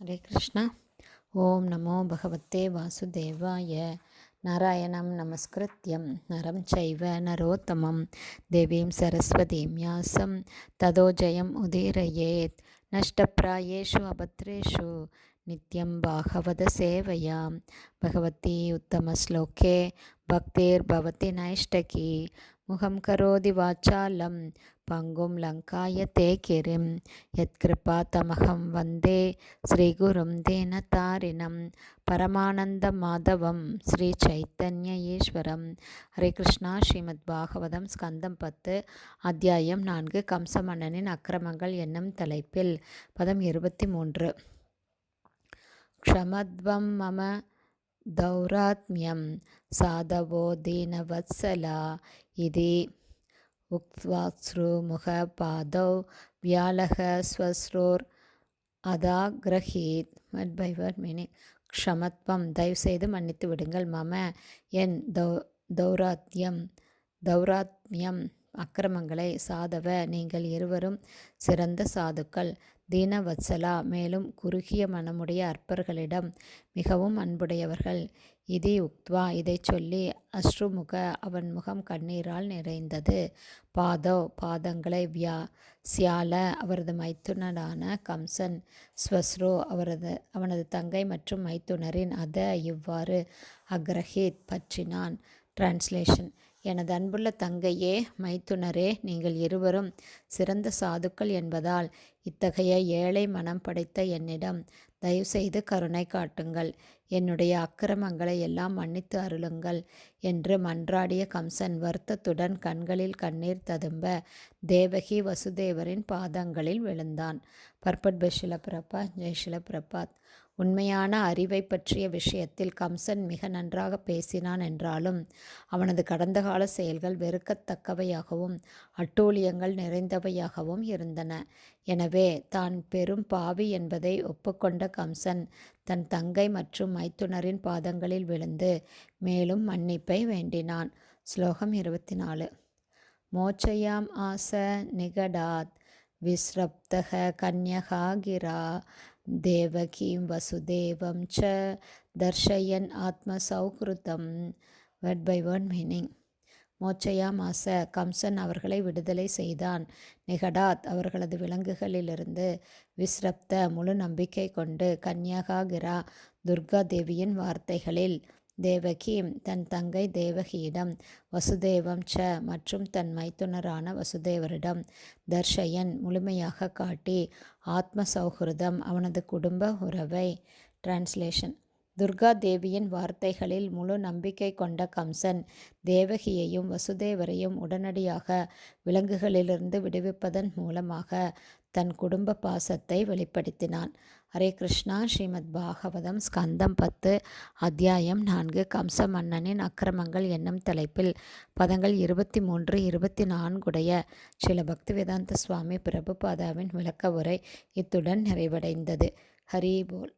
ஹரே கிருஷ்ணா. ஓம் நமோ பகவத்தே வாசுதேவாய. நாராயணம் நமஸ்கிருத்யம் நரம் சைவ நரோத்தமம் தேவீம் சரஸ்வதீம் யாசம் ததோ ஜெயம் உதீரயேத். நஷ்டப்ராயேஷு அபத்ரேஷு நித்யம் பாகவத சேவையாம். பகவதி உத்தமஸ்லோகே பக்திர் பவதி நைஷ்டகி. முகம் கரோதி வாச்சாலம் பங்கும் லங்காய தே கிரிம். யத்கிருபா தமகம் வந்தே ஸ்ரீகுரும் தேனதாரிணம் பரமானந்த மாதவம் ஸ்ரீ சைத்தன்ய ஈஸ்வரம். ஹரே கிருஷ்ணா. ஸ்ரீமத் பாகவதம் ஸ்கந்தம் 10 அத்தியாயம் 4 கம்சமன்னனின் அக்கிரமங்கள் என்னும் தலைப்பில் பதம் 23. க்ஷமத்வம் மம தௌராத்மியம் சாதவோ தீனவத்சலா இதி உக்த்வாஸ்ரு முக பாதௌ வியாலக ஸ்வஸ்ரோர் அதாக்ரஹீத். Word by word meaning. க்ஷமத்வம் தயவுசெய்து மன்னித்து விடுங்கள். மம என் தௌராத்மியம் அக்கிரமங்களை. சாதவ நீங்கள் இருவரும் சிறந்த சாதுக்கள். தீனவத்சலா மேலும் குறுகிய மனமுடைய அற்பர்களிடம் மிகவும் அன்புடையவர்கள். இதி உக்த்வா இதை சொல்லி அஸ்ருமுக அவன் முகம் கண்ணீரால் நிறைந்தது. பாதோ பாதங்களை. சியால அவரது மைத்துனரான கம்சன். ஸ்வஸ்ரோ அவனது தங்கை மற்றும் மைத்துனரின் இவ்வாறு அக்ரஹீத் பற்றினான். டிரான்ஸ்லேஷன். எனது அன்புள்ள தங்கையே, மைத்துனரே, நீங்கள் இருவரும் சிறந்த சாதுக்கள் என்பதால் இத்தகைய ஏழை மனம் படைத்த என்னிடம் தயவுசெய்து கருணை காட்டுங்கள். என்னுடைய அக்கிரமங்களை எல்லாம் மன்னித்து அருளுங்கள் என்று மன்றாடிய கம்சன் வருத்தத்துடன் கண்களில் கண்ணீர் ததும்ப தேவகி வசுதேவரின் பாதங்களில் விழுந்தான். பர்பட் பை ஷில பிரபாத். ஜெய் ஷில பிரபாத். உண்மையான அறிவை பற்றிய விஷயத்தில் கம்சன் மிக நன்றாக பேசினான் என்றாலும் அவனது கடந்த கால செயல்கள் வெறுக்கத்தக்கவையாகவும் அட்டூழியங்கள் நிறைந்தவையாகவும் இருந்தன. எனவே தான் பெரும் பாவி என்பதை ஒப்புக்கொண்ட கம்சன் தன் தங்கை மற்றும் மைத்துனரின் பாதங்களில் விழுந்து மேலும் மன்னிப்பை வேண்டினான். ஸ்லோகம் 24. மோச்சயாம் ஆச நிகடாத் விஸ்ரப்தக கன்யகா கிரா தேவகீம் வசுதேவம் ச தர்ஷயன் ஆத்மசௌக்ருதம். Word by word meaning. மோச்சயாம் ஆச கம்சன் அவர்களை விடுதலை செய்தான். நிகடாத் அவர்களது விலங்குகளிலிருந்து. விஸ்ரப்த முழு நம்பிக்கை கொண்டு. கன்யகா கிரா துர்கா தேவியின் வார்த்தைகளில். தேவகி தன் தங்கை தேவகியிடம். வசுதேவம் ச மற்றும் தன் மைத்துனரான வசுதேவரிடம். தர்ஷயன் முழுமையாக காட்டி. ஆத்ம சௌஹிருதம் அவனது குடும்ப உறவை. டிரான்ஸ்லேஷன். துர்கா தேவியின் வார்த்தைகளில் முழு நம்பிக்கை கொண்ட கம்சன் தேவகியையும் வசுதேவரையும் உடனடியாக விலங்குகளிலிருந்து விடுவிப்பதன் மூலமாக தன் குடும்ப பாசத்தை வெளிப்படுத்தினான். ஹரே கிருஷ்ணா. ஸ்ரீமத் பாகவதம் ஸ்கந்தம் 10 அத்தியாயம் 4 கம்ச மன்னனின் அக்கிரமங்கள் என்னும் தலைப்பில் பதங்கள் 23, 24 ஸ்ரீல பக்திவேதாந்த சுவாமி பிரபுபாதாவின் விளக்க உரை இத்துடன் நிறைவடைந்தது. ஹரி போல்.